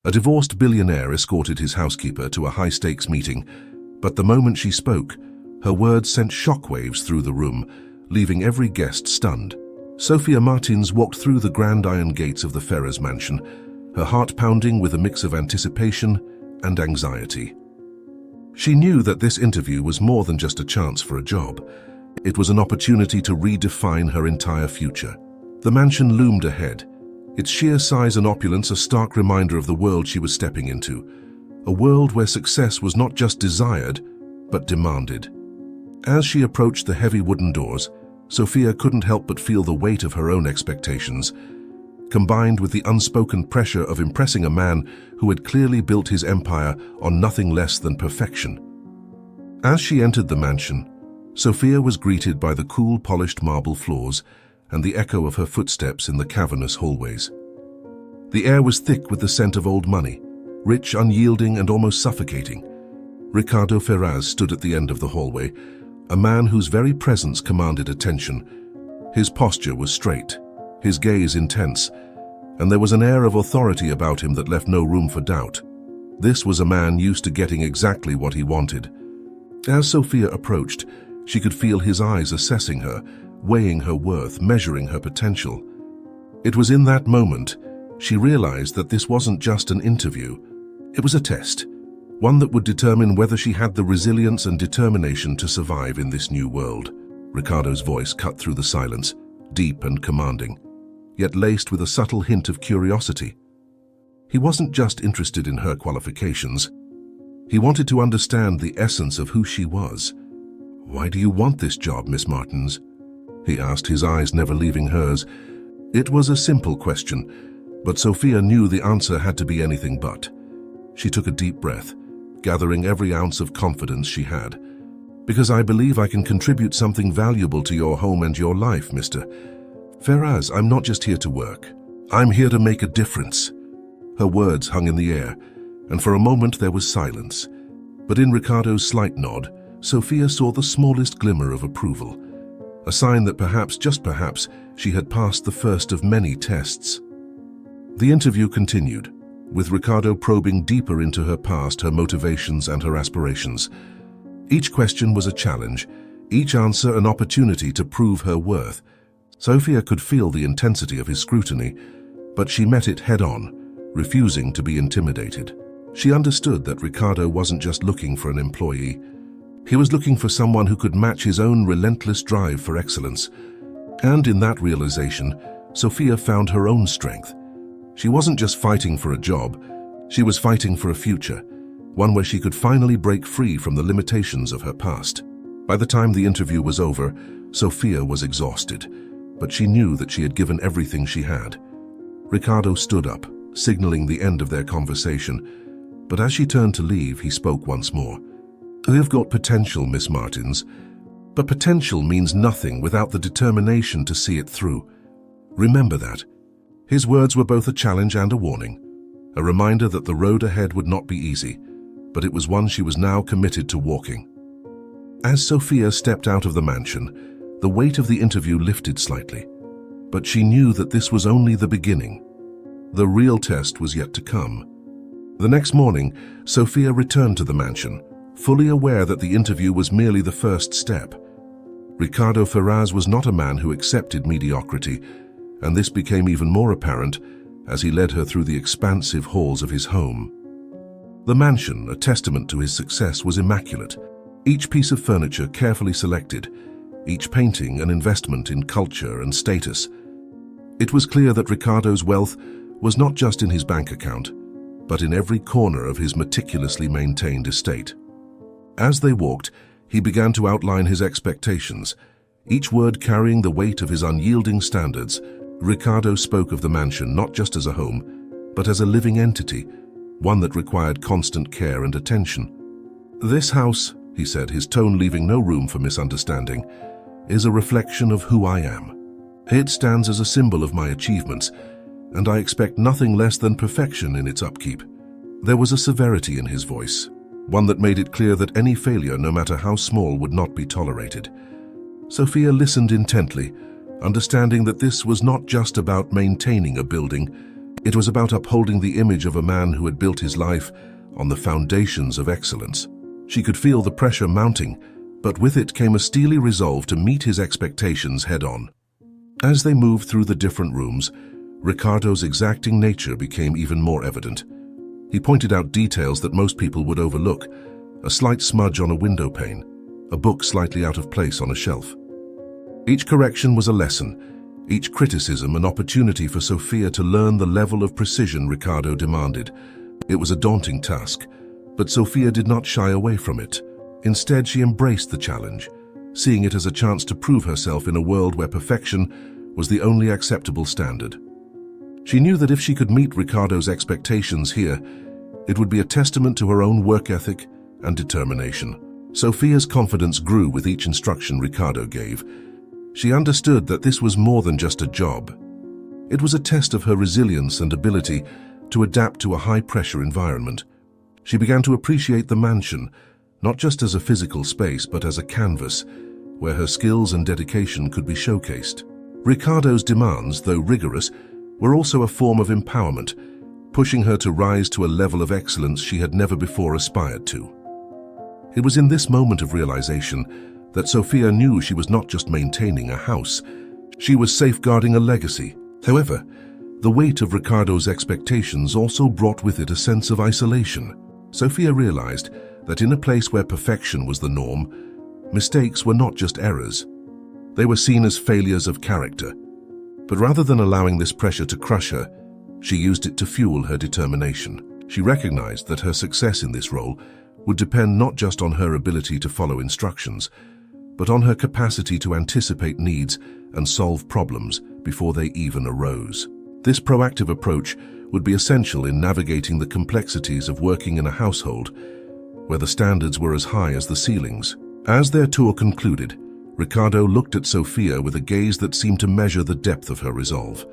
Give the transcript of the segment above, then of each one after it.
A divorced billionaire escorted his housekeeper to a high-stakes meeting, but the moment she spoke, her words sent shockwaves through the room, leaving every guest stunned. Sophia Martins walked through the grand iron gates of the Ferrers mansion, her heart pounding with a mix of anticipation and anxiety. She knew that this interview was more than just a chance for a job. It was an opportunity to redefine her entire future. The mansion loomed ahead, its sheer size and opulence a stark reminder of the world she was stepping into, a world where success was not just desired, but demanded. As she approached the heavy wooden doors, Sophia couldn't help but feel the weight of her own expectations, combined with the unspoken pressure of impressing a man who had clearly built his empire on nothing less than perfection. As she entered the mansion, Sophia was greeted by the cool, polished marble floors and the echo of her footsteps in the cavernous hallways. The air was thick with the scent of old money, rich, unyielding, and almost suffocating. Ricardo Ferraz stood at the end of the hallway, a man whose very presence commanded attention. His posture was straight, his gaze intense, and there was an air of authority about him that left no room for doubt. This was a man used to getting exactly what he wanted. As Sophia approached, she could feel his eyes assessing her, weighing her worth, measuring her potential. It was in that moment she realized that this wasn't just an interview. It was a test, one that would determine whether she had the resilience and determination to survive in this new world. Ricardo's voice cut through the silence, deep and commanding, yet laced with a subtle hint of curiosity. He wasn't just interested in her qualifications. He wanted to understand the essence of who she was. "Why do you want this job, Miss Martins?" he asked, his eyes never leaving hers. It was a simple question, but Sophia knew the answer had to be anything but. She took a deep breath, gathering every ounce of confidence she had. "Because I believe I can contribute something valuable to your home and your life, Mr. Ferraz. I'm not just here to work. I'm here to make a difference." Her words hung in the air, and for a moment there was silence. But in Ricardo's slight nod, Sophia saw the smallest glimmer of approval, a sign that perhaps, just perhaps, she had passed the first of many tests. The interview continued, with Ricardo probing deeper into her past, her motivations, and her aspirations. Each question was a challenge, each answer an opportunity to prove her worth. Sophia could feel the intensity of his scrutiny, but she met it head-on, refusing to be intimidated. She understood that Ricardo wasn't just looking for an employee. He was looking for someone who could match his own relentless drive for excellence. And in that realization, Sophia found her own strength. She wasn't just fighting for a job, she was fighting for a future, one where she could finally break free from the limitations of her past. By the time the interview was over, Sophia was exhausted, but she knew that she had given everything she had. Ricardo stood up, signaling the end of their conversation, but as she turned to leave, he spoke once more. "You've got potential, Miss Martins, but potential means nothing without the determination to see it through. Remember that." His words were both a challenge and a warning, a reminder that the road ahead would not be easy, but it was one she was now committed to walking. As Sophia stepped out of the mansion, the weight of the interview lifted slightly, but she knew that this was only the beginning. The real test was yet to come. The next morning, Sophia returned to the mansion, fully aware that the interview was merely the first step. Ricardo Ferraz was not a man who accepted mediocrity, and this became even more apparent as he led her through the expansive halls of his home. The mansion, a testament to his success, was immaculate, each piece of furniture carefully selected, each painting an investment in culture and status. It was clear that Ricardo's wealth was not just in his bank account, but in every corner of his meticulously maintained estate. As they walked, he began to outline his expectations, each word carrying the weight of his unyielding standards. Ricardo spoke of the mansion not just as a home, but as a living entity, one that required constant care and attention. "This house," he said, his tone leaving no room for misunderstanding, "is a reflection of who I am. It stands as a symbol of my achievements, and I expect nothing less than perfection in its upkeep." There was a severity in his voice, one that made it clear that any failure, no matter how small, would not be tolerated. Sophia listened intently, understanding that this was not just about maintaining a building, It was about upholding the image of a man who had built his life on the foundations of excellence. She could feel the pressure mounting, but with it came a steely resolve to meet his expectations head-on. As they moved through the different rooms, Ricardo's exacting nature became even more evident. He pointed out details that most people would overlook: a slight smudge on a window pane, a book slightly out of place on a shelf. Each correction was a lesson, each criticism an opportunity for Sophia to learn the level of precision Ricardo demanded. It was a daunting task, but Sophia did not shy away from it. Instead, she embraced the challenge, seeing it as a chance to prove herself in a world where perfection was the only acceptable standard. She knew that if she could meet Ricardo's expectations here, it would be a testament to her own work ethic and determination. Sophia's confidence grew with each instruction Ricardo gave. She understood that this was more than just a job. It was a test of her resilience and ability to adapt to a high-pressure environment. She began to appreciate the mansion, not just as a physical space, but as a canvas where her skills and dedication could be showcased. Ricardo's demands, though rigorous, were also a form of empowerment, pushing her to rise to a level of excellence she had never before aspired to. It was in this moment of realization that Sophia knew she was not just maintaining a house, she was safeguarding a legacy. However, the weight of Ricardo's expectations also brought with it a sense of isolation. Sophia realized that in a place where perfection was the norm, mistakes were not just errors. They were seen as failures of character. But rather than allowing this pressure to crush her, she used it to fuel her determination. She recognized that her success in this role would depend not just on her ability to follow instructions, but on her capacity to anticipate needs and solve problems before they even arose. This proactive approach would be essential in navigating the complexities of working in a household where the standards were as high as the ceilings. As their tour concluded, Ricardo looked at Sophia with a gaze that seemed to measure the depth of her resolve.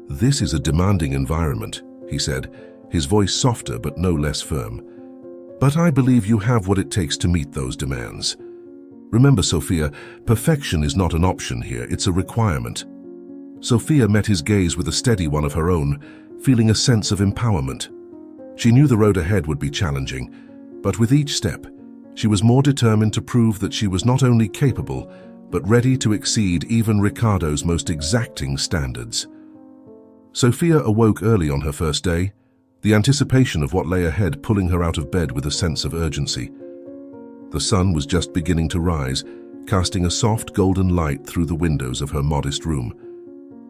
"This is a demanding environment," he said, his voice softer but no less firm. "But I believe you have what it takes to meet those demands. Remember, Sophia, perfection is not an option here, it's a requirement." Sophia met his gaze with a steady one of her own, feeling a sense of empowerment. She knew the road ahead would be challenging, but with each step, she was more determined to prove that she was not only capable, but ready to exceed even Ricardo's most exacting standards. Sophia awoke early on her first day, the anticipation of what lay ahead pulling her out of bed with a sense of urgency. The sun was just beginning to rise, casting a soft golden light through the windows of her modest room.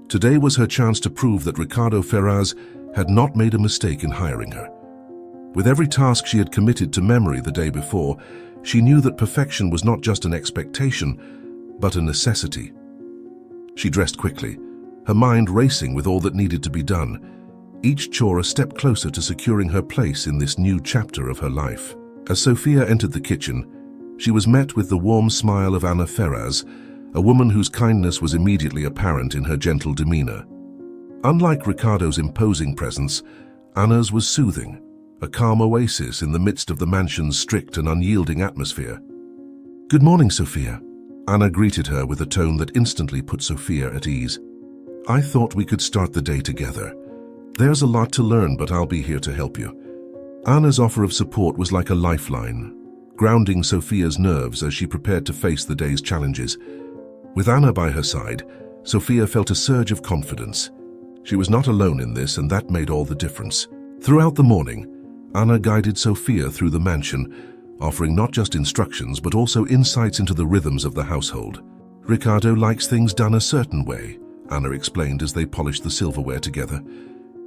Today was her chance to prove that Ricardo Ferraz had not made a mistake in hiring her. With every task she had committed to memory the day before, she knew that perfection was not just an expectation, but a necessity. She dressed quickly, her mind racing with all that needed to be done, each chore a step closer to securing her place in this new chapter of her life. As Sophia entered the kitchen, she was met with the warm smile of Anna Ferraz, a woman whose kindness was immediately apparent in her gentle demeanor. Unlike Ricardo's imposing presence, Anna's was soothing, a calm oasis in the midst of the mansion's strict and unyielding atmosphere. "Good morning, Sophia." Anna greeted her with a tone that instantly put Sophia at ease. "I thought we could start the day together. There's a lot to learn, but I'll be here to help you." Anna's offer of support was like a lifeline, grounding Sophia's nerves as she prepared to face the day's challenges. With Anna by her side, Sophia felt a surge of confidence. She was not alone in this, and that made all the difference. Throughout the morning, Anna guided Sophia through the mansion, offering not just instructions but also insights into the rhythms of the household. "Ricardo likes things done a certain way," Anna explained as they polished the silverware together.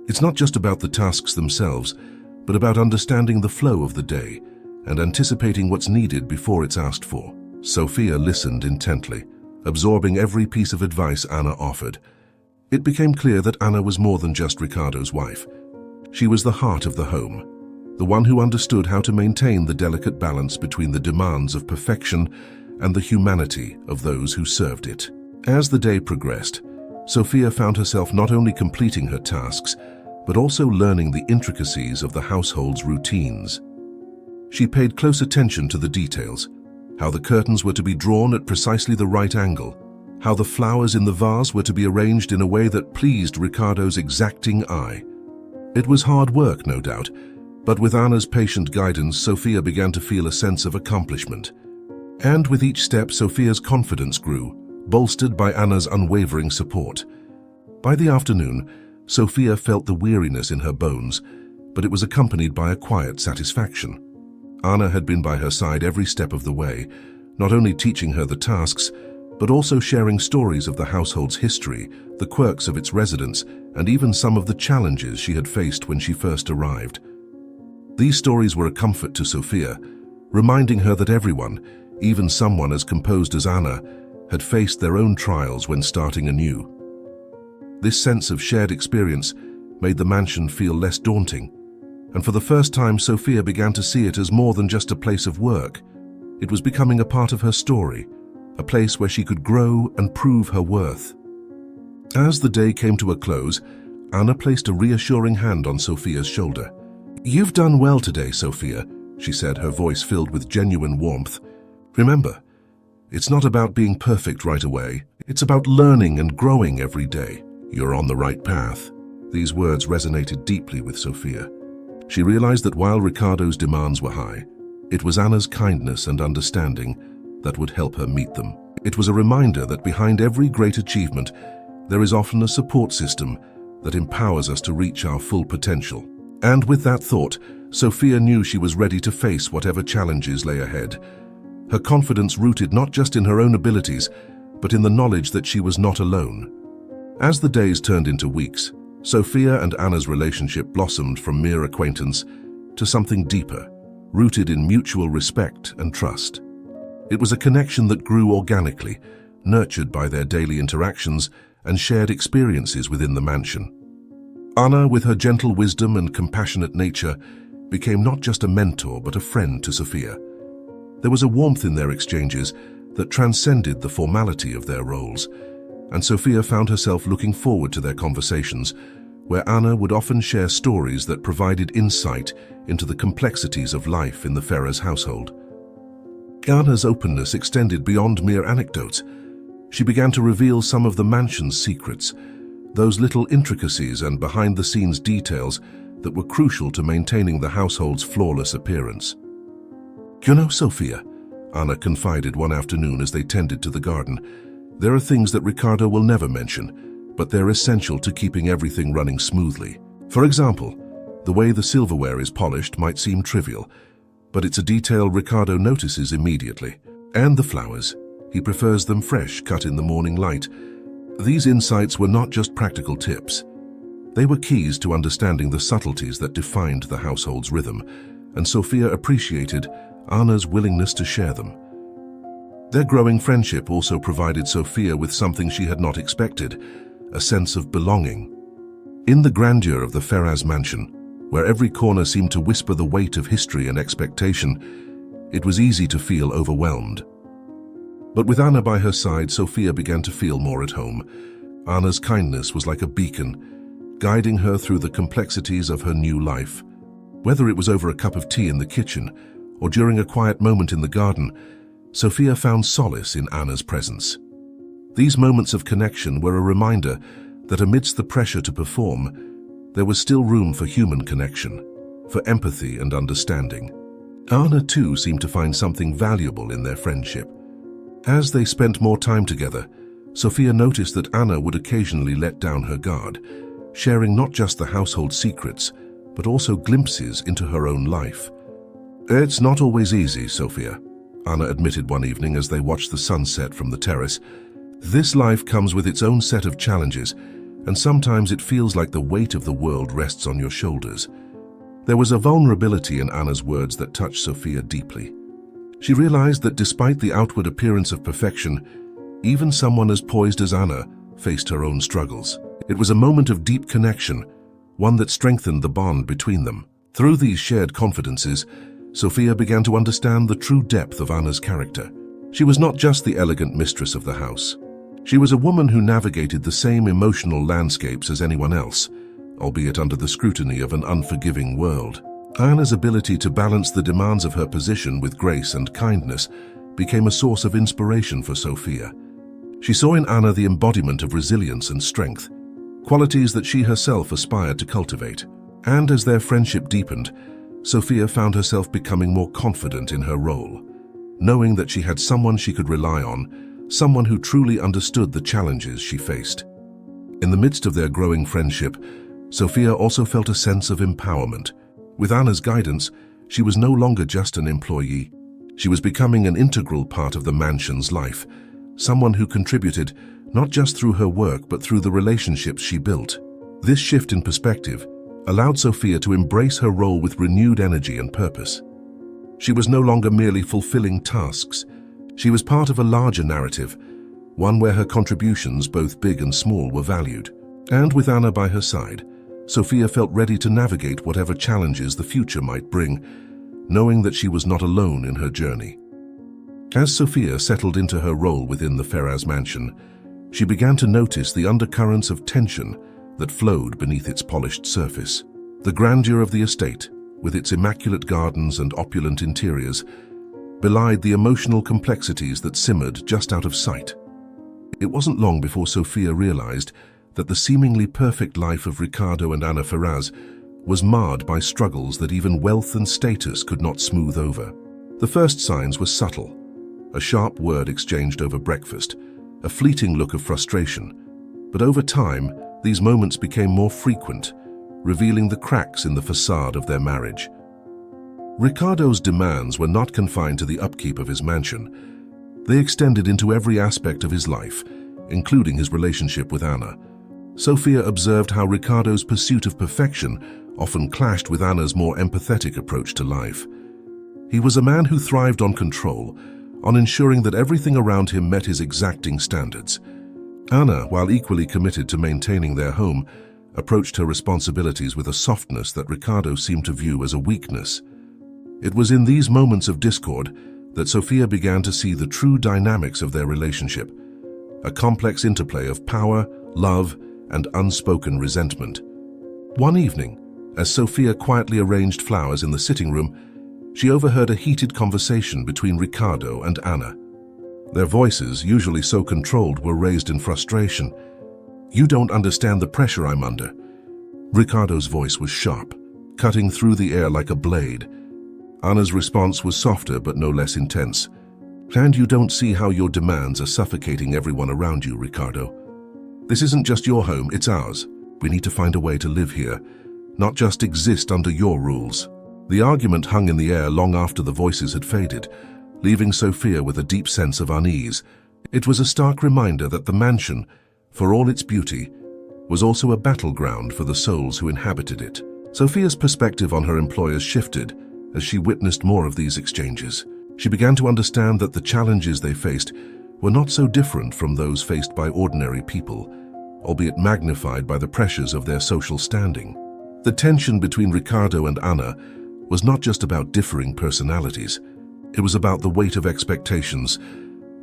"It's not just about the tasks themselves, but about understanding the flow of the day and anticipating what's needed before it's asked for." Sophia listened intently, absorbing every piece of advice Anna offered. It became clear that Anna was more than just Ricardo's wife. She was the heart of the home, the one who understood how to maintain the delicate balance between the demands of perfection and the humanity of those who served it. As the day progressed, Sophia found herself not only completing her tasks, but also learning the intricacies of the household's routines. She paid close attention to the details, how the curtains were to be drawn at precisely the right angle, how the flowers in the vase were to be arranged in a way that pleased Ricardo's exacting eye. It was hard work, no doubt, but with Anna's patient guidance, Sophia began to feel a sense of accomplishment. And with each step, Sophia's confidence grew, bolstered by Anna's unwavering support. By the afternoon, Sophia felt the weariness in her bones, but it was accompanied by a quiet satisfaction. Anna had been by her side every step of the way, not only teaching her the tasks, but also sharing stories of the household's history, the quirks of its residents, and even some of the challenges she had faced when she first arrived. These stories were a comfort to Sophia, reminding her that everyone, even someone as composed as Anna, had faced their own trials when starting anew. This sense of shared experience made the mansion feel less daunting, and for the first time Sophia began to see it as more than just a place of work. It was becoming a part of her story, a place where she could grow and prove her worth. As the day came to a close, Anna placed a reassuring hand on Sophia's shoulder. "You've done well today, Sophia," she said, her voice filled with genuine warmth. "Remember, it's not about being perfect right away. It's about learning and growing every day. You're on the right path." These words resonated deeply with Sophia. She realized that while Ricardo's demands were high, it was Anna's kindness and understanding that would help her meet them. It was a reminder that behind every great achievement, there is often a support system that empowers us to reach our full potential. And with that thought, Sophia knew she was ready to face whatever challenges lay ahead. Her confidence rooted not just in her own abilities, but in the knowledge that she was not alone. As the days turned into weeks, Sophia and Anna's relationship blossomed from mere acquaintance to something deeper, rooted in mutual respect and trust. It was a connection that grew organically, nurtured by their daily interactions and shared experiences within the mansion. Anna, with her gentle wisdom and compassionate nature, became not just a mentor but a friend to Sophia. There was a warmth in their exchanges that transcended the formality of their roles, and Sophia found herself looking forward to their conversations, where Anna would often share stories that provided insight into the complexities of life in the Ferrers household. Anna's openness extended beyond mere anecdotes. She began to reveal some of the mansion's secrets, those little intricacies and behind-the-scenes details that were crucial to maintaining the household's flawless appearance. "You know, Sophia," Anna confided one afternoon as they tended to the garden, "there are things that Ricardo will never mention, but they're essential to keeping everything running smoothly. For example, the way the silverware is polished might seem trivial, but it's a detail Ricardo notices immediately. And the flowers. He prefers them fresh, cut in the morning light. These insights were not just practical tips. They were keys to understanding the subtleties that defined the household's rhythm, and Sophia appreciated Anna's willingness to share them. Their growing friendship also provided Sophia with something she had not expected, a sense of belonging. In the grandeur of the Ferrers mansion, where every corner seemed to whisper the weight of history and expectation, it was easy to feel overwhelmed. But with Anna by her side, Sophia began to feel more at home. Anna's kindness was like a beacon, guiding her through the complexities of her new life. Whether it was over a cup of tea in the kitchen or during a quiet moment in the garden, Sophia found solace in Anna's presence. These moments of connection were a reminder that amidst the pressure to perform, there was still room for human connection, for empathy and understanding. Anna too seemed to find something valuable in their friendship. As they spent more time together, Sophia noticed that Anna would occasionally let down her guard, sharing not just the household secrets, but also glimpses into her own life. "It's not always easy, Sophia," Anna admitted one evening as they watched the sunset from the terrace. "This life comes with its own set of challenges, and sometimes it feels like the weight of the world rests on your shoulders." There was a vulnerability in Anna's words that touched Sophia deeply. She realized that despite the outward appearance of perfection, even someone as poised as Anna faced her own struggles. It was a moment of deep connection, one that strengthened the bond between them. Through these shared confidences, Sophia began to understand the true depth of Anna's character. She was not just the elegant mistress of the house. She was a woman who navigated the same emotional landscapes as anyone else, albeit under the scrutiny of an unforgiving world. Anna's ability to balance the demands of her position with grace and kindness became a source of inspiration for Sophia. She saw in Anna the embodiment of resilience and strength, qualities that she herself aspired to cultivate. And as their friendship deepened, Sophia found herself becoming more confident in her role, knowing that she had someone she could rely on, someone who truly understood the challenges she faced. In the midst of their growing friendship, Sophia also felt a sense of empowerment. With Anna's guidance, she was no longer just an employee. She was becoming an integral part of the mansion's life, someone who contributed not just through her work but through the relationships she built. This shift in perspective allowed Sophia to embrace her role with renewed energy and purpose. She was no longer merely fulfilling tasks. She was part of a larger narrative, one where her contributions, both big and small, were valued. And with Anna by her side, Sophia felt ready to navigate whatever challenges the future might bring, knowing that she was not alone in her journey. As Sophia settled into her role within the Ferraz mansion, she began to notice the undercurrents of tension that flowed beneath its polished surface. The grandeur of the estate, with its immaculate gardens and opulent interiors, belied the emotional complexities that simmered just out of sight. It wasn't long before Sophia realized that the seemingly perfect life of Ricardo and Anna Ferraz was marred by struggles that even wealth and status could not smooth over. The first signs were subtle: a sharp word exchanged over breakfast, a fleeting look of frustration. But over time, these moments became more frequent, revealing the cracks in the facade of their marriage. Ricardo's demands were not confined to the upkeep of his mansion. They extended into every aspect of his life, including his relationship with Anna. Sophia observed how Ricardo's pursuit of perfection often clashed with Anna's more empathetic approach to life. He was a man who thrived on control, on ensuring that everything around him met his exacting standards. Anna, while equally committed to maintaining their home, approached her responsibilities with a softness that Ricardo seemed to view as a weakness. It was in these moments of discord that Sophia began to see the true dynamics of their relationship, a complex interplay of power, love, and unspoken resentment. One evening, as Sophia quietly arranged flowers in the sitting room, she overheard a heated conversation between Ricardo and Anna. Their voices, usually so controlled, were raised in frustration. "You don't understand the pressure I'm under." Ricardo's voice was sharp, cutting through the air like a blade. Anna's response was softer but no less intense. "And you don't see how your demands are suffocating everyone around you, Ricardo. This isn't just your home, it's ours. We need to find a way to live here, not just exist under your rules." The argument hung in the air long after the voices had faded, leaving Sophia with a deep sense of unease. It was a stark reminder that the mansion, for all its beauty, was also a battleground for the souls who inhabited it. Sophia's perspective on her employers shifted as she witnessed more of these exchanges. She began to understand that the challenges they faced were not so different from those faced by ordinary people, albeit magnified by the pressures of their social standing. The tension between Ricardo and Anna was not just about differing personalities. It was about the weight of expectations,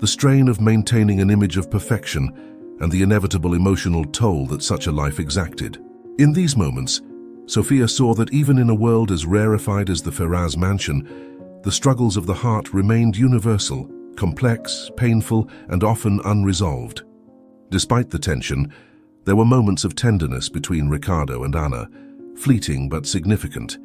the strain of maintaining an image of perfection, and the inevitable emotional toll that such a life exacted. In these moments, Sophia saw that even in a world as rarefied as the Ferraz mansion, the struggles of the heart remained universal, complex, painful, and often unresolved. Despite the tension, there were moments of tenderness between Ricardo and Anna, fleeting but significant.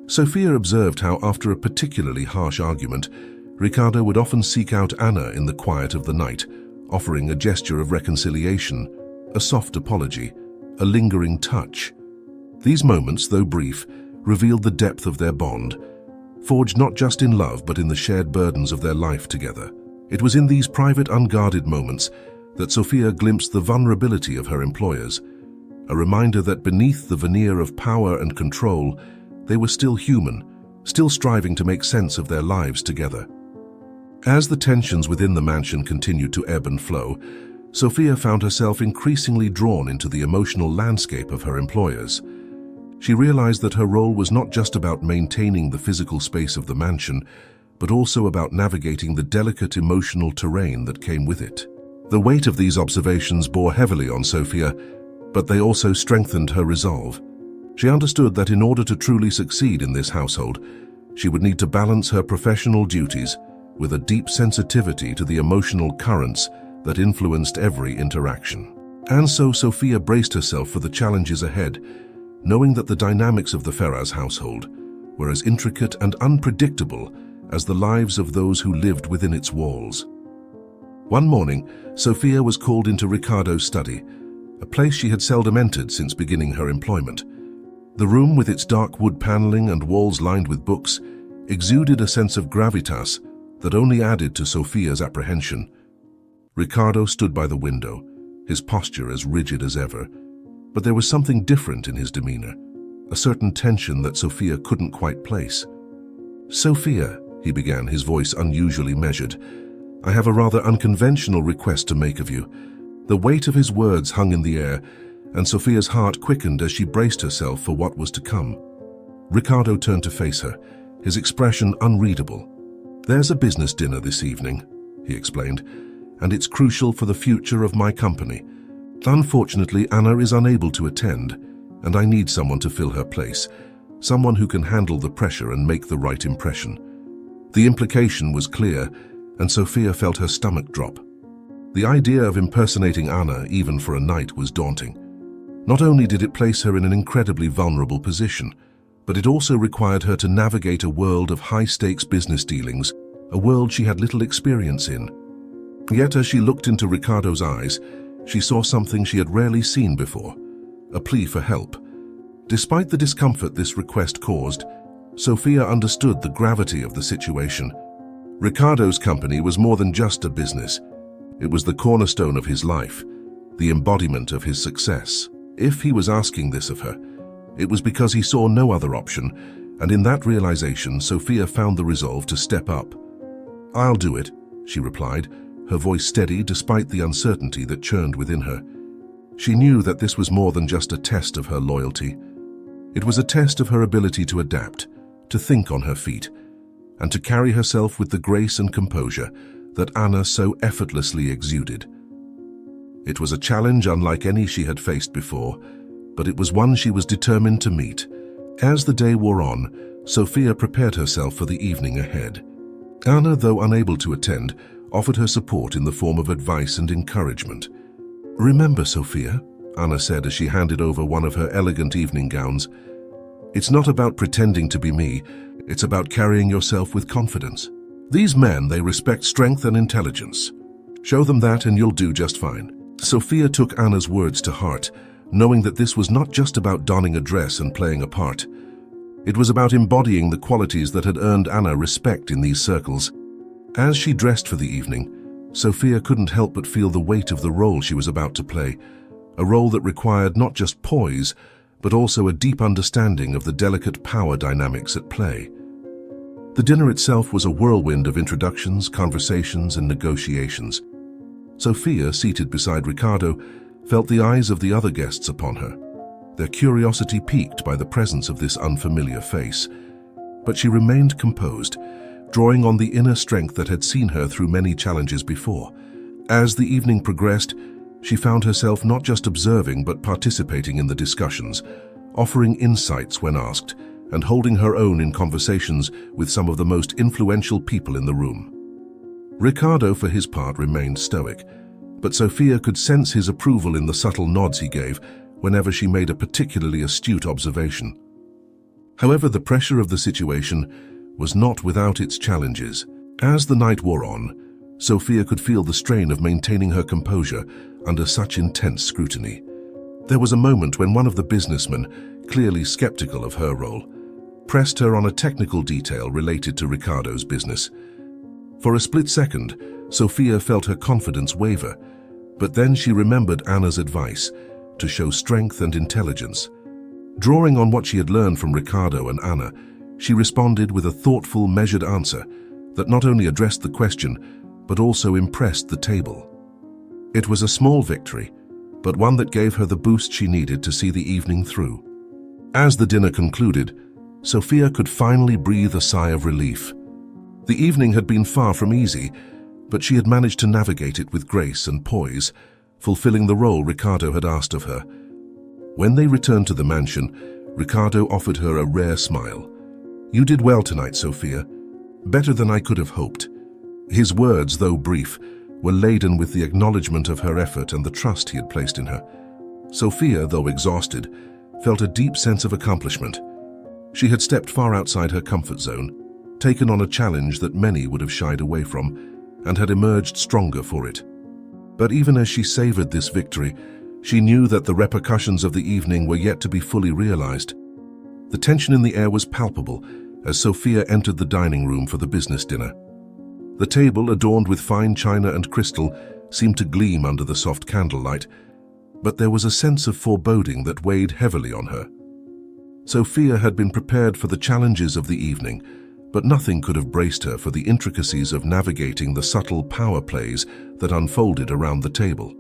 Sophia observed how, after a particularly harsh argument, Ricardo would often seek out Anna in the quiet of the night, offering a gesture of reconciliation, a soft apology, a lingering touch. These moments, though brief, revealed the depth of their bond, forged not just in love but in the shared burdens of their life together. It was in these private, unguarded moments that Sophia glimpsed the vulnerability of her employers, a reminder that beneath the veneer of power and control, they were still human, still striving to make sense of their lives together. As the tensions within the mansion continued to ebb and flow, Sophia found herself increasingly drawn into the emotional landscape of her employers. She realized that her role was not just about maintaining the physical space of the mansion, but also about navigating the delicate emotional terrain that came with it. The weight of these observations bore heavily on Sophia, but they also strengthened her resolve. She understood that in order to truly succeed in this household, she would need to balance her professional duties with a deep sensitivity to the emotional currents that influenced every interaction. And so Sophia braced herself for the challenges ahead, knowing that the dynamics of the Ferraz household were as intricate and unpredictable as the lives of those who lived within its walls. One morning, Sophia was called into Ricardo's study, a place she had seldom entered since beginning her employment. The room, with its dark wood paneling and walls lined with books, exuded a sense of gravitas that only added to Sophia's apprehension. Ricardo stood by the window, his posture as rigid as ever, but there was something different in his demeanor, a certain tension that Sophia couldn't quite place. "Sophia," he began, his voice unusually measured, "I have a rather unconventional request to make of you." The weight of his words hung in the air, and Sophia's heart quickened as she braced herself for what was to come. Ricardo turned to face her, his expression unreadable. "There's a business dinner this evening," he explained, "and it's crucial for the future of my company. Unfortunately, Anna is unable to attend, and I need someone to fill her place, someone who can handle the pressure and make the right impression." The implication was clear, and Sophia felt her stomach drop. The idea of impersonating Anna, even for a night, was daunting. Not only did it place her in an incredibly vulnerable position, but it also required her to navigate a world of high-stakes business dealings, a world she had little experience in. Yet as she looked into Ricardo's eyes, she saw something she had rarely seen before, a plea for help. Despite the discomfort this request caused, Sophia understood the gravity of the situation. Ricardo's company was more than just a business. It was the cornerstone of his life, the embodiment of his success. If he was asking this of her, it was because he saw no other option, and in that realization, Sophia found the resolve to step up. "I'll do it," she replied, her voice steady despite the uncertainty that churned within her. She knew that this was more than just a test of her loyalty. It was a test of her ability to adapt, to think on her feet, and to carry herself with the grace and composure that Anna so effortlessly exuded. It was a challenge unlike any she had faced before, but it was one she was determined to meet. As the day wore on, Sophia prepared herself for the evening ahead. Anna, though unable to attend, offered her support in the form of advice and encouragement. "Remember, Sophia," Anna said as she handed over one of her elegant evening gowns, "it's not about pretending to be me, it's about carrying yourself with confidence. These men, they respect strength and intelligence. Show them that and you'll do just fine." Sophia took Anna's words to heart, knowing that this was not just about donning a dress and playing a part. It was about embodying the qualities that had earned Anna respect in these circles. As she dressed for the evening, Sophia couldn't help but feel the weight of the role she was about to play, a role that required not just poise, but also a deep understanding of the delicate power dynamics at play. The dinner itself was a whirlwind of introductions, conversations, and negotiations. Sophia, seated beside Ricardo, felt the eyes of the other guests upon her, their curiosity piqued by the presence of this unfamiliar face. But she remained composed, drawing on the inner strength that had seen her through many challenges before. As the evening progressed, she found herself not just observing but participating in the discussions, offering insights when asked, and holding her own in conversations with some of the most influential people in the room. Ricardo, for his part, remained stoic, but Sophia could sense his approval in the subtle nods he gave whenever she made a particularly astute observation. However, the pressure of the situation was not without its challenges. As the night wore on, Sophia could feel the strain of maintaining her composure under such intense scrutiny. There was a moment when one of the businessmen, clearly skeptical of her role, pressed her on a technical detail related to Ricardo's business. For a split second, Sophia felt her confidence waver, but then she remembered Anna's advice to show strength and intelligence. Drawing on what she had learned from Ricardo and Anna, she responded with a thoughtful, measured answer that not only addressed the question, but also impressed the table. It was a small victory, but one that gave her the boost she needed to see the evening through. As the dinner concluded, Sophia could finally breathe a sigh of relief. The evening had been far from easy, but she had managed to navigate it with grace and poise, fulfilling the role Ricardo had asked of her. When they returned to the mansion, Ricardo offered her a rare smile. "You did well tonight, Sophia. Better than I could have hoped." His words, though brief, were laden with the acknowledgement of her effort and the trust he had placed in her. Sophia, though exhausted, felt a deep sense of accomplishment. She had stepped far outside her comfort zone, taken on a challenge that many would have shied away from, and had emerged stronger for it. But even as she savored this victory, she knew that the repercussions of the evening were yet to be fully realized. The tension in the air was palpable as Sophia entered the dining room for the business dinner. The table, adorned with fine china and crystal, seemed to gleam under the soft candlelight, but there was a sense of foreboding that weighed heavily on her. Sophia had been prepared for the challenges of the evening, but nothing could have braced her for the intricacies of navigating the subtle power plays that unfolded around the table.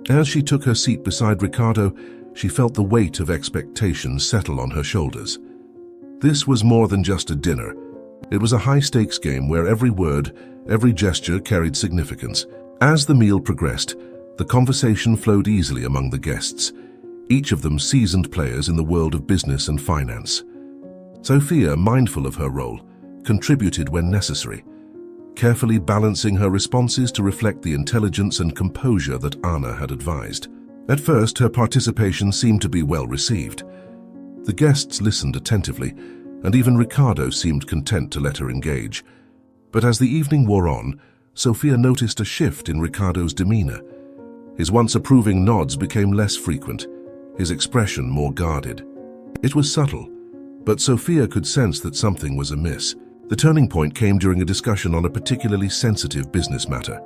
As she took her seat beside Ricardo, she felt the weight of expectations settle on her shoulders. This was more than just a dinner. It was a high-stakes game where every word, every gesture carried significance. As the meal progressed, the conversation flowed easily among the guests, each of them seasoned players in the world of business and finance. Sophia, mindful of her role, contributed when necessary, carefully balancing her responses to reflect the intelligence and composure that Anna had advised. At first, her participation seemed to be well received. The guests listened attentively, and even Ricardo seemed content to let her engage. But as the evening wore on, Sophia noticed a shift in Ricardo's demeanor. His once approving nods became less frequent, his expression more guarded. It was subtle, but Sophia could sense that something was amiss. The turning point came during a discussion on a particularly sensitive business matter.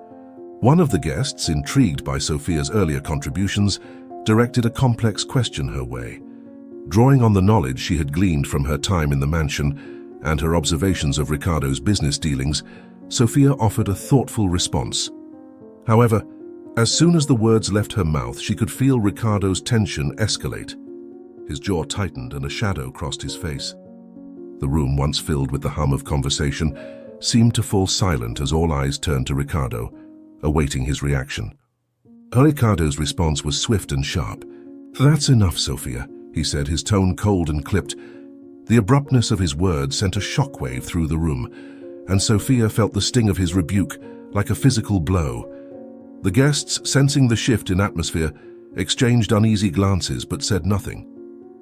One of the guests, intrigued by Sophia's earlier contributions, directed a complex question her way. Drawing on the knowledge she had gleaned from her time in the mansion and her observations of Ricardo's business dealings, Sophia offered a thoughtful response. However, as soon as the words left her mouth, she could feel Ricardo's tension escalate. His jaw tightened and a shadow crossed his face. The room, once filled with the hum of conversation, seemed to fall silent as all eyes turned to Ricardo, awaiting his reaction. Ricardo's response was swift and sharp. "That's enough, Sophia," he said, his tone cold and clipped. The abruptness of his words sent a shockwave through the room, and Sophia felt the sting of his rebuke like a physical blow. The guests, sensing the shift in atmosphere, exchanged uneasy glances but said nothing,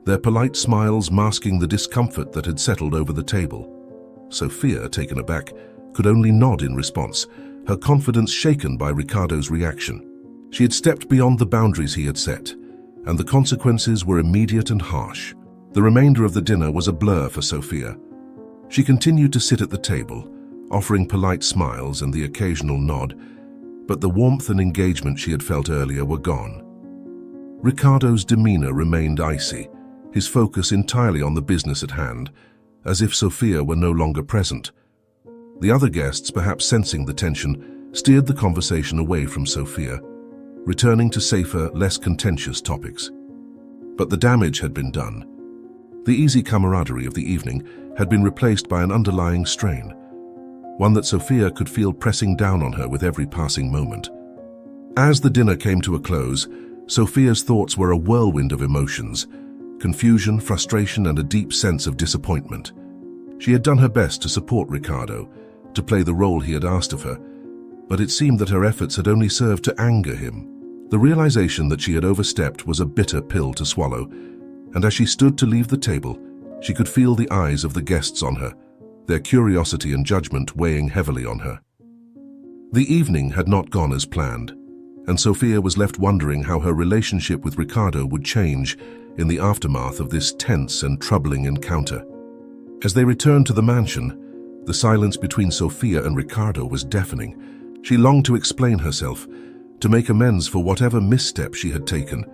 their polite smiles masking the discomfort that had settled over the table. Sophia, taken aback, could only nod in response, her confidence shaken by Ricardo's reaction. She had stepped beyond the boundaries he had set, and the consequences were immediate and harsh. The remainder of the dinner was a blur for Sophia. She continued to sit at the table, offering polite smiles and the occasional nod, but the warmth and engagement she had felt earlier were gone. Ricardo's demeanor remained icy, his focus entirely on the business at hand, as if Sophia were no longer present. The other guests, perhaps sensing the tension, steered the conversation away from Sophia, returning to safer, less contentious topics. But the damage had been done. The easy camaraderie of the evening had been replaced by an underlying strain, one that Sophia could feel pressing down on her with every passing moment. As the dinner came to a close, Sophia's thoughts were a whirlwind of emotions, confusion, frustration, and a deep sense of disappointment. She had done her best to support Ricardo, to play the role he had asked of her, but it seemed that her efforts had only served to anger him. The realization that she had overstepped was a bitter pill to swallow, and as she stood to leave the table, she could feel the eyes of the guests on her, their curiosity and judgment weighing heavily on her. The evening had not gone as planned, and Sophia was left wondering how her relationship with Ricardo would change in the aftermath of this tense and troubling encounter. As they returned to the mansion, the silence between Sophia and Ricardo was deafening. She longed to explain herself, to make amends for whatever misstep she had taken,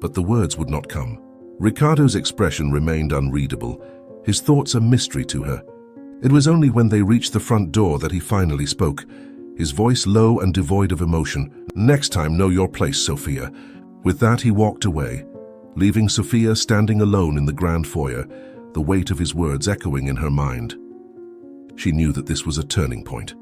but the words would not come. Ricardo's expression remained unreadable, his thoughts a mystery to her. It was only when they reached the front door that he finally spoke, his voice low and devoid of emotion. "Next time, know your place, Sophia." With that, he walked away, leaving Sophia standing alone in the grand foyer, the weight of his words echoing in her mind. She knew that this was a turning point,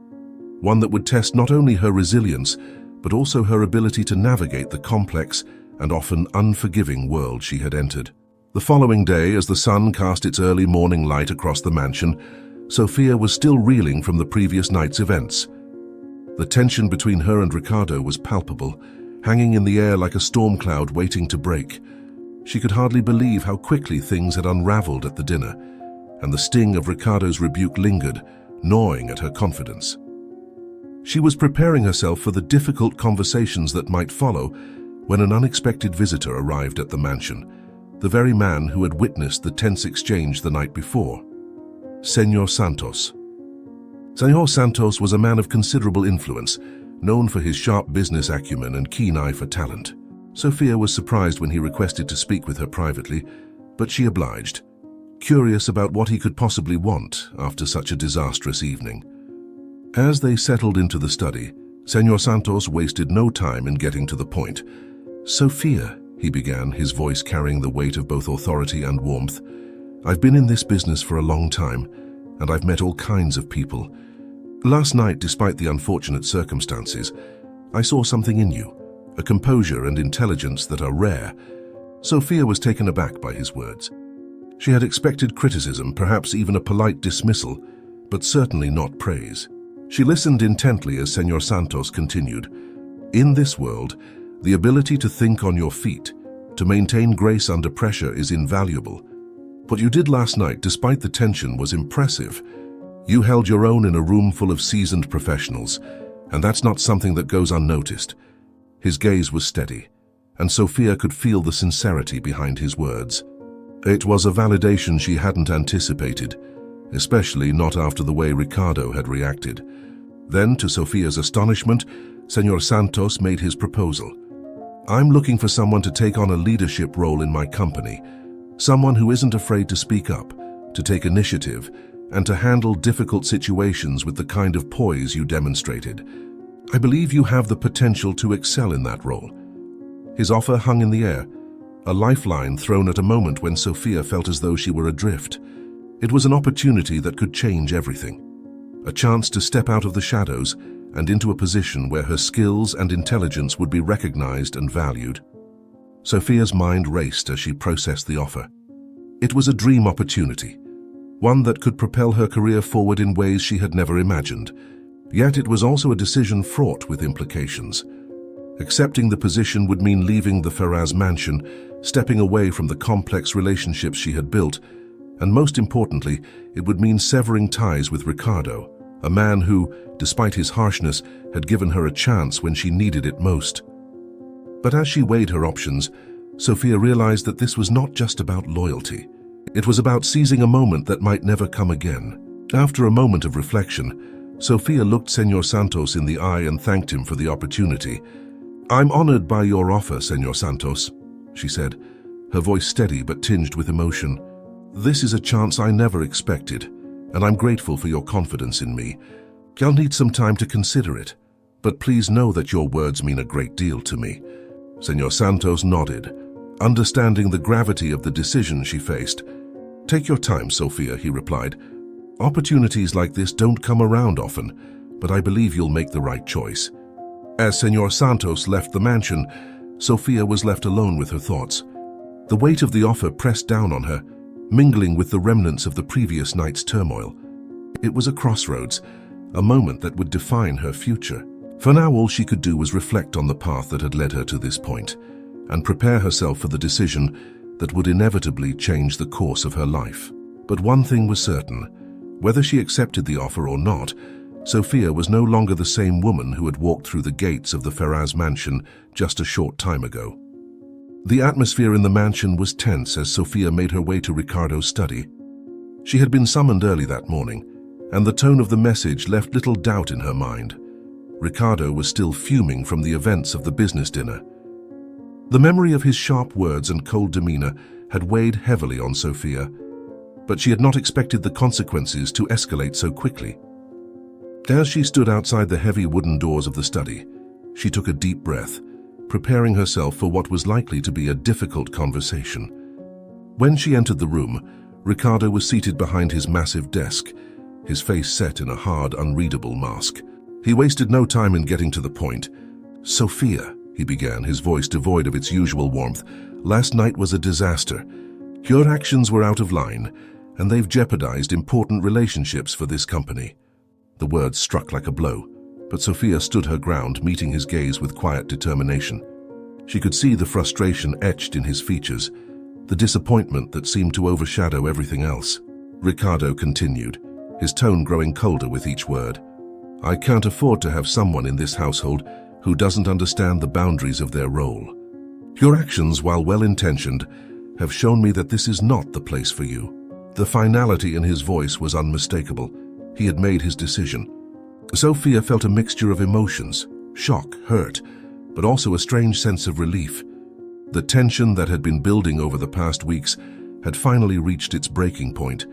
one that would test not only her resilience, but also her ability to navigate the complex and often unforgiving world she had entered. The following day, as the sun cast its early morning light across the mansion, Sophia was still reeling from the previous night's events. The tension between her and Ricardo was palpable, hanging in the air like a storm cloud waiting to break. She could hardly believe how quickly things had unraveled at the dinner, and the sting of Ricardo's rebuke lingered, gnawing at her confidence. She was preparing herself for the difficult conversations that might follow when an unexpected visitor arrived at the mansion, the very man who had witnessed the tense exchange the night before. Señor Santos. Señor Santos was a man of considerable influence, known for his sharp business acumen and keen eye for talent. Sofia was surprised when he requested to speak with her privately, but she obliged, curious about what he could possibly want after such a disastrous evening. As they settled into the study, Señor Santos wasted no time in getting to the point. "Sofia," he began, his voice carrying the weight of both authority and warmth, "I've been in this business for a long time, and I've met all kinds of people. Last night, despite the unfortunate circumstances, I saw something in you, a composure and intelligence that are rare." Sofia was taken aback by his words. She had expected criticism, perhaps even a polite dismissal, but certainly not praise. She listened intently as Señor Santos continued. "In this world, the ability to think on your feet, to maintain grace under pressure is invaluable. What you did last night, despite the tension, was impressive. You held your own in a room full of seasoned professionals, and that's not something that goes unnoticed." His gaze was steady, and Sofia could feel the sincerity behind his words. It was a validation she hadn't anticipated, especially not after the way Ricardo had reacted. Then, to Sofia's astonishment, Señor Santos made his proposal. "I'm looking for someone to take on a leadership role in my company, someone who isn't afraid to speak up, to take initiative, and to handle difficult situations with the kind of poise you demonstrated. I believe you have the potential to excel in that role." His offer hung in the air, a lifeline thrown at a moment when Sofia felt as though she were adrift. It was an opportunity that could change everything, a chance to step out of the shadows and into a position where her skills and intelligence would be recognized and valued. Sofia's mind raced as she processed the offer. It was a dream opportunity, one that could propel her career forward in ways she had never imagined. Yet it was also a decision fraught with implications. Accepting the position would mean leaving the Ferraz mansion, stepping away from the complex relationships she had built, and most importantly, it would mean severing ties with Ricardo, a man who, despite his harshness, had given her a chance when she needed it most. But as she weighed her options, Sofia realized that this was not just about loyalty. It was about seizing a moment that might never come again. After a moment of reflection, Sofia looked Señor Santos in the eye and thanked him for the opportunity. "I'm honored by your offer, Señor Santos," she said, her voice steady but tinged with emotion. "This is a chance I never expected, and I'm grateful for your confidence in me. I'll need some time to consider it, but please know that your words mean a great deal to me." Señor Santos nodded, understanding the gravity of the decision she faced. "Take your time, Sofia," he replied. "Opportunities like this don't come around often, but I believe you'll make the right choice." As Señor Santos left the mansion, Sofia was left alone with her thoughts. The weight of the offer pressed down on her, mingling with the remnants of the previous night's turmoil. It was a crossroads, a moment that would define her future. For now, all she could do was reflect on the path that had led her to this point, and prepare herself for the decision that would inevitably change the course of her life. But one thing was certain. Whether she accepted the offer or not, Sofia was no longer the same woman who had walked through the gates of the Ferraz mansion just a short time ago. The atmosphere in the mansion was tense as Sofia made her way to Ricardo's study. She had been summoned early that morning, and the tone of the message left little doubt in her mind. Ricardo was still fuming from the events of the business dinner. The memory of his sharp words and cold demeanor had weighed heavily on Sofia, but she had not expected the consequences to escalate so quickly. As she stood outside the heavy wooden doors of the study, she took a deep breath, preparing herself for what was likely to be a difficult conversation. When she entered the room, Ricardo was seated behind his massive desk, his face set in a hard, unreadable mask. He wasted no time in getting to the point. "Sofia," he began, his voice devoid of its usual warmth, "last night was a disaster. Your actions were out of line, and they've jeopardized important relationships for this company." The words struck like a blow, but Sofia stood her ground, meeting his gaze with quiet determination. She could see the frustration etched in his features, the disappointment that seemed to overshadow everything else. Ricardo continued, his tone growing colder with each word. I can't afford to have someone in this household who doesn't understand the boundaries of their role. Your actions, while well-intentioned, have shown me that this is not the place for you. The finality in his voice was unmistakable. He had made his decision. Sophia felt a mixture of emotions, shock, hurt, but also a strange sense of relief. The tension that had been building over the past weeks had finally reached its breaking point,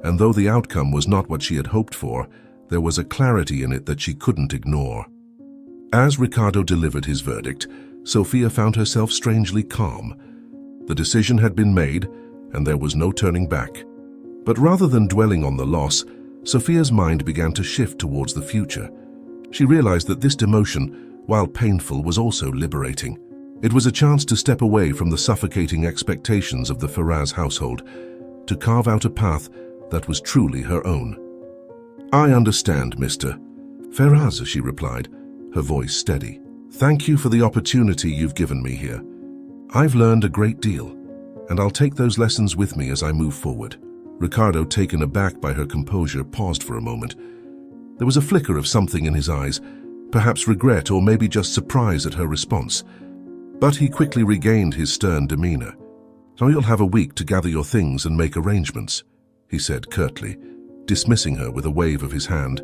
and though the outcome was not what she had hoped for, there was a clarity in it that she couldn't ignore. As Ricardo delivered his verdict, Sophia found herself strangely calm. The decision had been made, and there was no turning back. But rather than dwelling on the loss, Sophia's mind began to shift towards the future. She realized that this demotion, while painful, was also liberating. It was a chance to step away from the suffocating expectations of the Faraz household, to carve out a path that was truly her own. I understand, Mr. Faraz, she replied, her voice steady. Thank you for the opportunity you've given me here. I've learned a great deal, and I'll take those lessons with me as I move forward. Ricardo, taken aback by her composure, paused for a moment. There was a flicker of something in his eyes, perhaps regret or maybe just surprise at her response. But he quickly regained his stern demeanor. So you'll have a week to gather your things and make arrangements, he said curtly, dismissing her with a wave of his hand.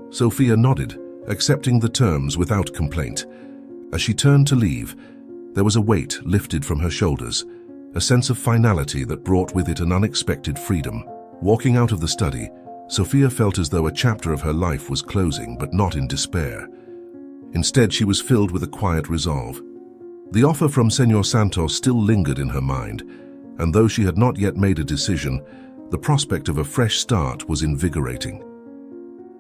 Sophia nodded, accepting the terms without complaint. As she turned to leave, there was a weight lifted from her shoulders, a sense of finality that brought with it an unexpected freedom. Walking out of the study, Sophia felt as though a chapter of her life was closing, but not in despair. Instead, she was filled with a quiet resolve. The offer from Señor Santos still lingered in her mind, and though she had not yet made a decision, the prospect of a fresh start was invigorating.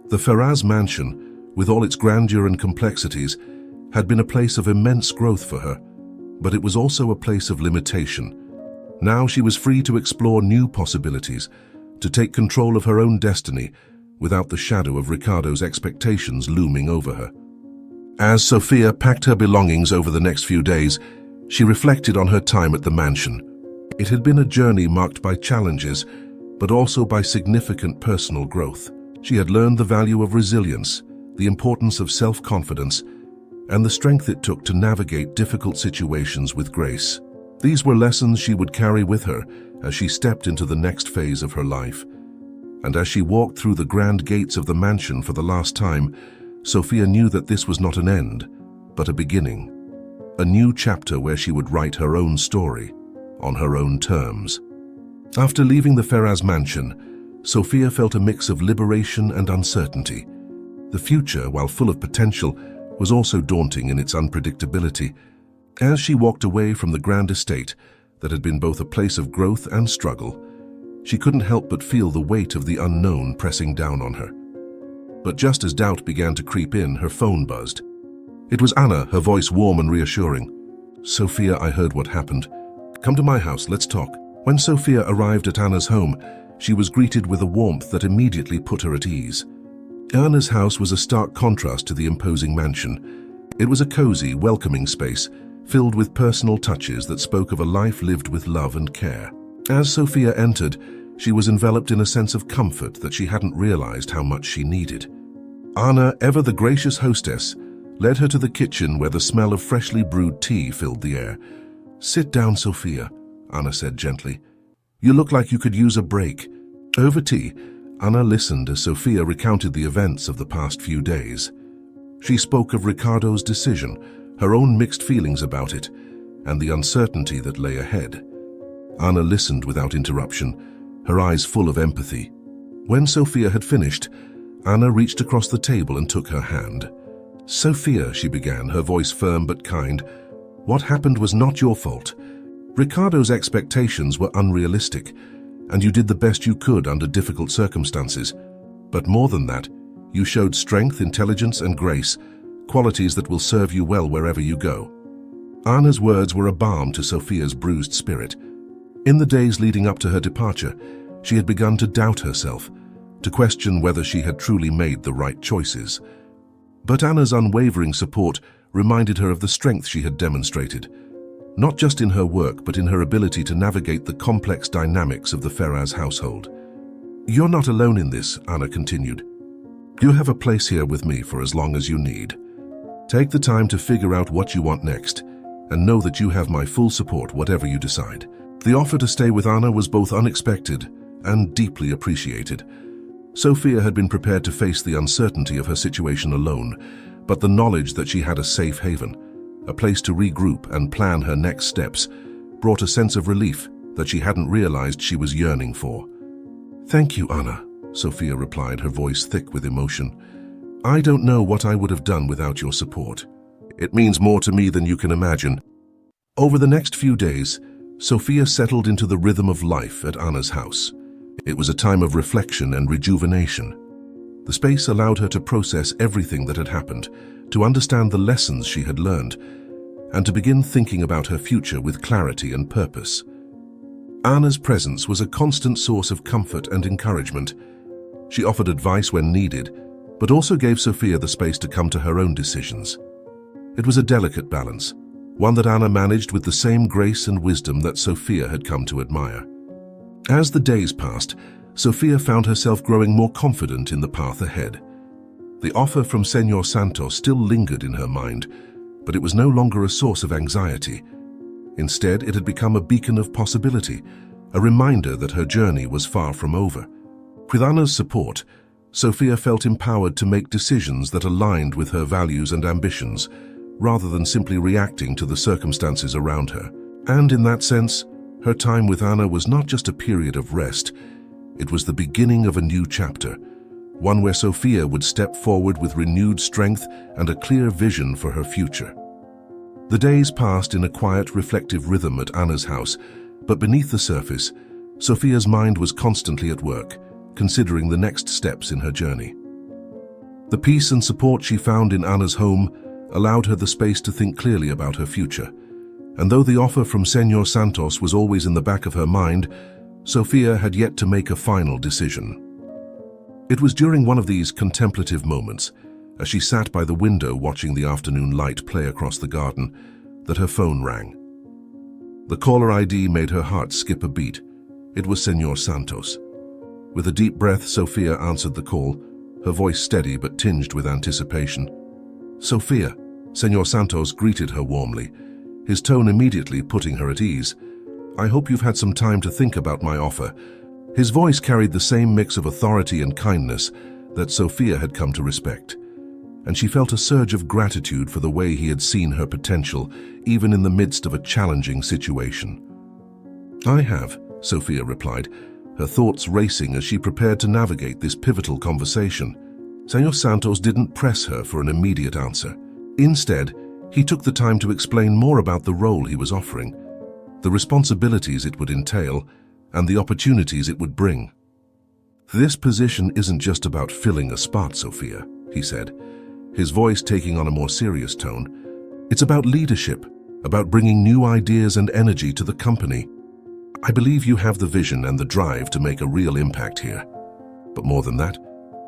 The Faraz mansion, with all its grandeur and complexities, had been a place of immense growth for her, but it was also a place of limitation. Now she was free to explore new possibilities, to take control of her own destiny, without the shadow of Ricardo's expectations looming over her. As Sophia packed her belongings over the next few days, she reflected on her time at the mansion. It had been a journey marked by challenges, but also by significant personal growth. She had learned the value of resilience, the importance of self-confidence, and the strength it took to navigate difficult situations with grace. These were lessons she would carry with her as she stepped into the next phase of her life. And as she walked through the grand gates of the mansion for the last time, Sophia knew that this was not an end, but a beginning. A new chapter where she would write her own story, on her own terms. After leaving the Faraz mansion, Sophia felt a mix of liberation and uncertainty. The future, while full of potential, was also daunting in its unpredictability. As she walked away from the grand estate that had been both a place of growth and struggle, she couldn't help but feel the weight of the unknown pressing down on her. But just as doubt began to creep in, her phone buzzed. It was Anna, her voice warm and reassuring. Sophia, I heard what happened. Come to my house, let's talk. When Sophia arrived at Anna's home, she was greeted with a warmth that immediately put her at ease. Anna's house was a stark contrast to the imposing mansion. It was a cozy, welcoming space, filled with personal touches that spoke of a life lived with love and care. As Sophia entered, she was enveloped in a sense of comfort that she hadn't realized how much she needed. Anna, ever the gracious hostess, led her to the kitchen where the smell of freshly brewed tea filled the air. Sit down, Sophia, Anna said gently. You look like you could use a break. Over tea, Anna listened as Sophia recounted the events of the past few days. She spoke of Ricardo's decision, her own mixed feelings about it, and the uncertainty that lay ahead. Anna listened without interruption, her eyes full of empathy. When Sophia had finished, Anna reached across the table and took her hand. Sophia, she began, her voice firm but kind, what happened was not your fault. Ricardo's expectations were unrealistic, and you did the best you could under difficult circumstances. But more than that, you showed strength, intelligence, and grace, qualities that will serve you well wherever you go. Anna's words were a balm to Sophia's bruised spirit. In the days leading up to her departure, she had begun to doubt herself, to question whether she had truly made the right choices. But Anna's unwavering support reminded her of the strength she had demonstrated. not just in her work but in her ability to navigate the complex dynamics of the Ferraz household. "You're not alone in this," Anna continued. "You have a place here with me for as long as you need. Take the time to figure out what you want next, and know that you have my full support whatever you decide." The offer to stay with Anna was both unexpected and deeply appreciated. Sophia had been prepared to face the uncertainty of her situation alone, but the knowledge that she had a safe haven, a place to regroup and plan her next steps, brought a sense of relief that she hadn't realized she was yearning for. "Thank you, Anna," Sophia replied, her voice thick with emotion. "I don't know what I would have done without your support. It means more to me than you can imagine." Over the next few days, Sophia settled into the rhythm of life at Anna's house. It was a time of reflection and rejuvenation. The space allowed her to process everything that had happened, to understand the lessons she had learned, and to begin thinking about her future with clarity and purpose. Anna's presence was a constant source of comfort and encouragement. She offered advice when needed, but also gave Sophia the space to come to her own decisions. It was a delicate balance, one that Anna managed with the same grace and wisdom that Sophia had come to admire. As the days passed, Sophia found herself growing more confident in the path ahead. The offer from Señor Santos still lingered in her mind, but it was no longer a source of anxiety. Instead, it had become a beacon of possibility, a reminder that her journey was far from over. With Anna's support, Sophia felt empowered to make decisions that aligned with her values and ambitions, rather than simply reacting to the circumstances around her. And in that sense, her time with Anna was not just a period of rest, it was the beginning of a new chapter, one where Sophia would step forward with renewed strength and a clear vision for her future. The days passed in a quiet, reflective rhythm at Anna's house, but beneath the surface, Sophia's mind was constantly at work, considering the next steps in her journey. The peace and support she found in Anna's home allowed her the space to think clearly about her future. And though the offer from Señor Santos was always in the back of her mind, Sophia had yet to make a final decision. It was during one of these contemplative moments, as she sat by the window watching the afternoon light play across the garden, that her phone rang. The caller ID made her heart skip a beat. It was Señor Santos. With a deep breath, Sophia answered the call, her voice steady but tinged with anticipation. "Sophia," Señor Santos greeted her warmly, his tone immediately putting her at ease. "I hope you've had some time to think about my offer." His voice carried the same mix of authority and kindness that Sophia had come to respect, and she felt a surge of gratitude for the way he had seen her potential, even in the midst of a challenging situation. "I have," Sophia replied, her thoughts racing as she prepared to navigate this pivotal conversation. Señor Santos didn't press her for an immediate answer. Instead, he took the time to explain more about the role he was offering, the responsibilities it would entail, and the opportunities it would bring. "This position isn't just about filling a spot, Sophia," he said, his voice taking on a more serious tone. "It's about leadership, about bringing new ideas and energy to the company. I believe you have the vision and the drive to make a real impact here. But more than that,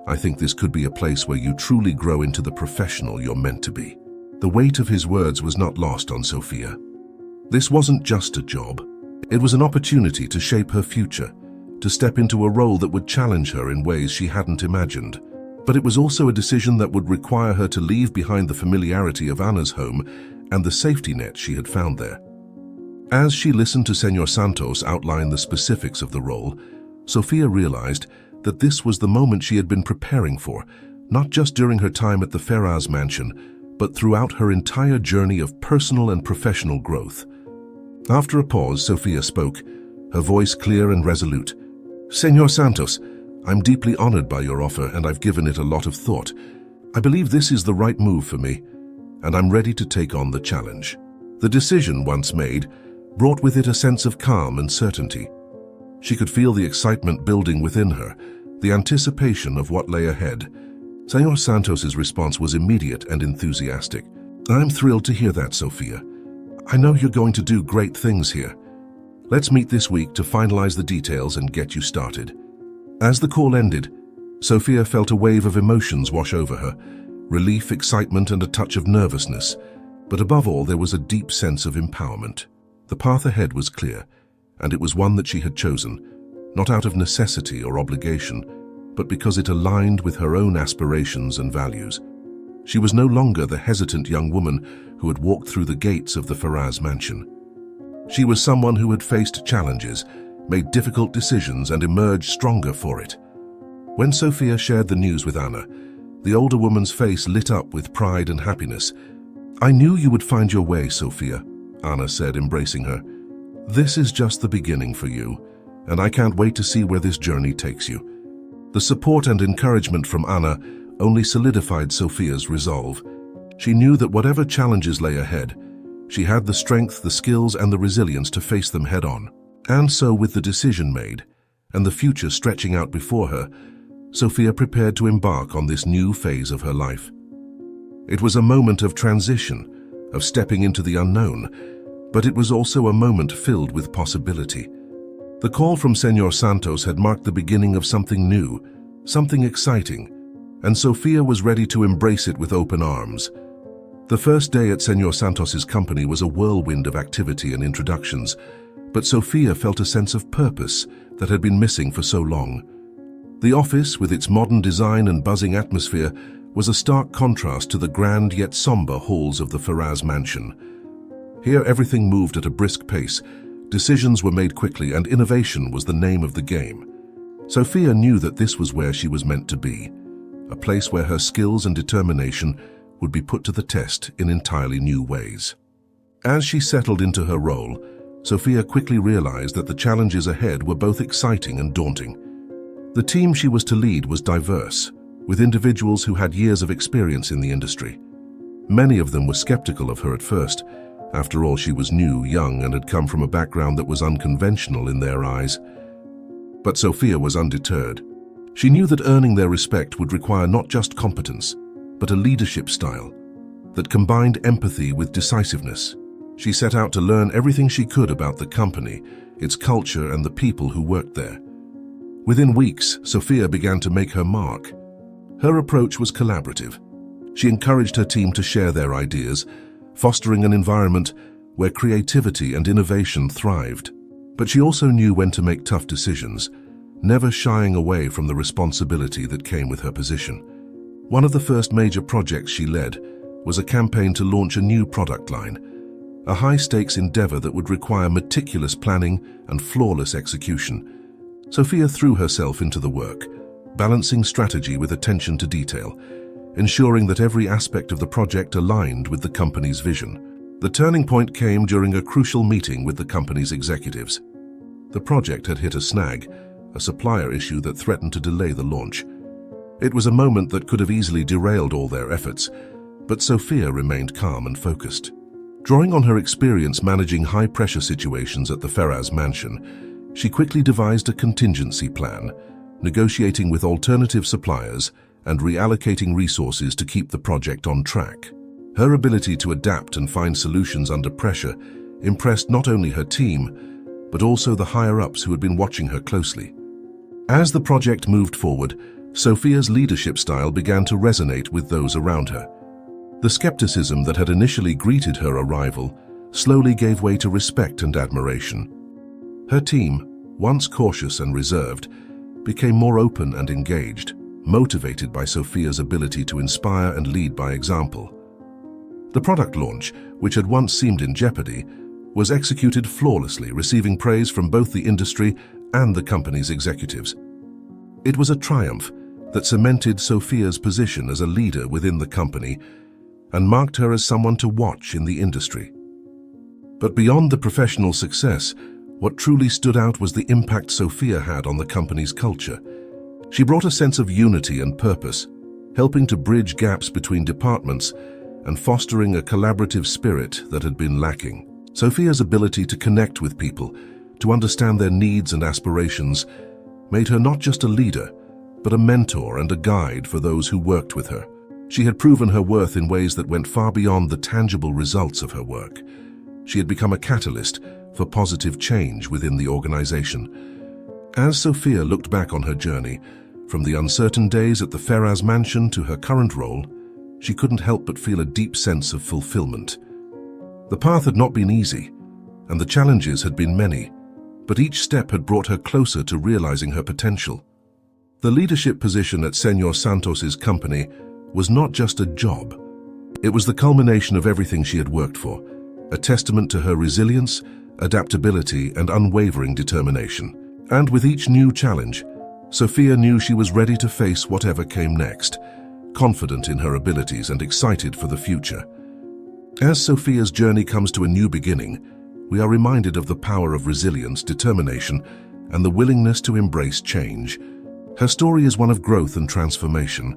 I think this could be a place where you truly grow into the professional you're meant to be." The weight of his words was not lost on Sophia. This wasn't just a job. It was an opportunity to shape her future, to step into a role that would challenge her in ways she hadn't imagined. But it was also a decision that would require her to leave behind the familiarity of Anna's home and the safety net she had found there. As she listened to Señor Santos outline the specifics of the role, Sophia realized that this was the moment she had been preparing for, not just during her time at the Ferraz mansion, but throughout her entire journey of personal and professional growth. After a pause, Sophia spoke, her voice clear and resolute. "Señor Santos, I'm deeply honored by your offer and I've given it a lot of thought. I believe this is the right move for me, and I'm ready to take on the challenge." The decision, once made, brought with it a sense of calm and certainty. She could feel the excitement building within her, the anticipation of what lay ahead. Señor Santos's response was immediate and enthusiastic. "I'm thrilled to hear that, Sophia. I know you're going to do great things here. Let's meet this week to finalize the details and get you started." As the call ended, Sophia felt a wave of emotions wash over her, relief, excitement, and a touch of nervousness. But above all, there was a deep sense of empowerment. The path ahead was clear, and it was one that she had chosen, not out of necessity or obligation, but because it aligned with her own aspirations and values. She was no longer the hesitant young woman who had walked through the gates of the Faraz mansion. She was someone who had faced challenges, made difficult decisions, and emerged stronger for it. When Sophia shared the news with Anna, the older woman's face lit up with pride and happiness. "I knew you would find your way, Sophia," Anna said, embracing her. "This is just the beginning for you, and I can't wait to see where this journey takes you." The support and encouragement from Anna only solidified Sophia's resolve. She knew that whatever challenges lay ahead, she had the strength, the skills, and the resilience to face them head-on. And so, with the decision made, and the future stretching out before her, Sophia prepared to embark on this new phase of her life. It was a moment of transition, of stepping into the unknown, but it was also a moment filled with possibility. The call from Senor Santos had marked the beginning of something new, something exciting, and Sophia was ready to embrace it with open arms. The first day at Senor Santos's company was a whirlwind of activity and introductions, but Sophia felt a sense of purpose that had been missing for so long. The office, with its modern design and buzzing atmosphere, was a stark contrast to the grand yet somber halls of the Faraz mansion. Here everything moved at a brisk pace, decisions were made quickly, and innovation was the name of the game. Sophia knew that this was where she was meant to be, a place where her skills and determination would be put to the test in entirely new ways. As she settled into her role, Sophia quickly realized that the challenges ahead were both exciting and daunting. The team she was to lead was diverse, with individuals who had years of experience in the industry. Many of them were skeptical of her at first. After all, she was new, young, and had come from a background that was unconventional in their eyes. But Sophia was undeterred. She knew that earning their respect would require not just competence, but a leadership style that combined empathy with decisiveness. She set out to learn everything she could about the company, its culture, and the people who worked there. Within weeks, Sophia began to make her mark. Her approach was collaborative. She encouraged her team to share their ideas, fostering an environment where creativity and innovation thrived. But she also knew when to make tough decisions, never shying away from the responsibility that came with her position. One of the first major projects she led was a campaign to launch a new product line, a high-stakes endeavor that would require meticulous planning and flawless execution. Sophia threw herself into the work, balancing strategy with attention to detail, ensuring that every aspect of the project aligned with the company's vision. The turning point came during a crucial meeting with the company's executives. The project had hit a snag, a supplier issue that threatened to delay the launch. It was a moment that could have easily derailed all their efforts, but Sophia remained calm and focused. Drawing on her experience managing high-pressure situations at the Faraz mansion, she quickly devised a contingency plan, negotiating with alternative suppliers and reallocating resources to keep the project on track. Her ability to adapt and find solutions under pressure impressed not only her team, but also the higher-ups who had been watching her closely. As the project moved forward, Sophia's leadership style began to resonate with those around her. The skepticism that had initially greeted her arrival slowly gave way to respect and admiration. Her team, once cautious and reserved, became more open and engaged, motivated by Sophia's ability to inspire and lead by example. The product launch, which had once seemed in jeopardy, was executed flawlessly, receiving praise from both the industry and the company's executives. It was a triumph that cemented Sophia's position as a leader within the company and marked her as someone to watch in the industry. But beyond the professional success, what truly stood out was the impact Sophia had on the company's culture. She brought a sense of unity and purpose, helping to bridge gaps between departments and fostering a collaborative spirit that had been lacking. Sophia's ability to connect with people, to understand their needs and aspirations, made her not just a leader, but a mentor and a guide for those who worked with her. She had proven her worth in ways that went far beyond the tangible results of her work. She had become a catalyst for positive change within the organization. As Sophia looked back on her journey, from the uncertain days at the Faraz mansion to her current role, she couldn't help but feel a deep sense of fulfillment. The path had not been easy, and the challenges had been many, but each step had brought her closer to realizing her potential. The leadership position at Señor Santos's company was not just a job. It was the culmination of everything she had worked for, a testament to her resilience, adaptability, and unwavering determination. And with each new challenge, Sofia knew she was ready to face whatever came next, confident in her abilities and excited for the future. As Sofia's journey comes to a new beginning, we are reminded of the power of resilience, determination, and the willingness to embrace change. Her story is one of growth and transformation,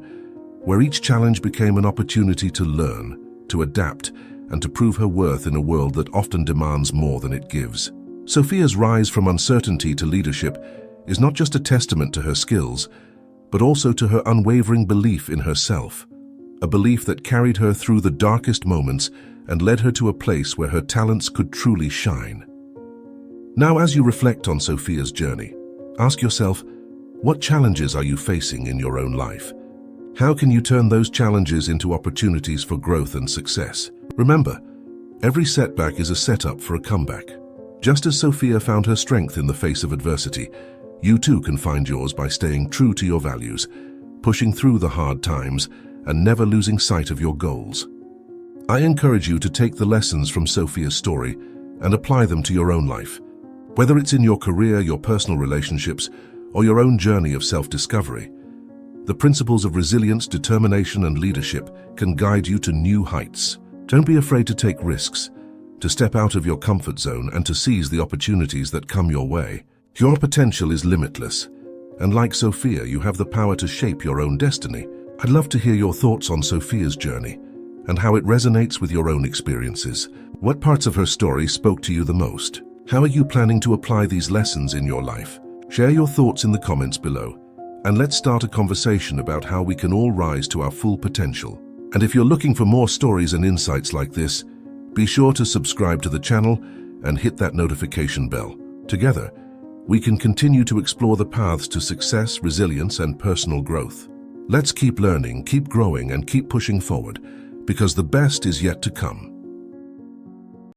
where each challenge became an opportunity to learn, to adapt, and to prove her worth in a world that often demands more than it gives. Sofia's rise from uncertainty to leadership is not just a testament to her skills, but also to her unwavering belief in herself, a belief that carried her through the darkest moments and led her to a place where her talents could truly shine. Now, as you reflect on Sofia's journey, ask yourself, what challenges are you facing in your own life? How can you turn those challenges into opportunities for growth and success? Remember, every setback is a setup for a comeback. Just as Sofia found her strength in the face of adversity, you too can find yours by staying true to your values, pushing through the hard times, and never losing sight of your goals. I encourage you to take the lessons from Sofia's story and apply them to your own life. Whether it's in your career, your personal relationships, or your own journey of self-discovery, the principles of resilience, determination, and leadership can guide you to new heights. Don't be afraid to take risks, to step out of your comfort zone, and to seize the opportunities that come your way. Your potential is limitless, and like Sofia, you have the power to shape your own destiny. I'd love to hear your thoughts on Sofia's journey and how it resonates with your own experiences. What parts of her story spoke to you the most? How are you planning to apply these lessons in your life? Share your thoughts in the comments below, and let's start a conversation about how we can all rise to our full potential. And if you're looking for more stories and insights like this, be sure to subscribe to the channel and hit that notification bell. Together, we can continue to explore the paths to success, resilience, and personal growth. Let's keep learning, keep growing, and keep pushing forward, because the best is yet to come.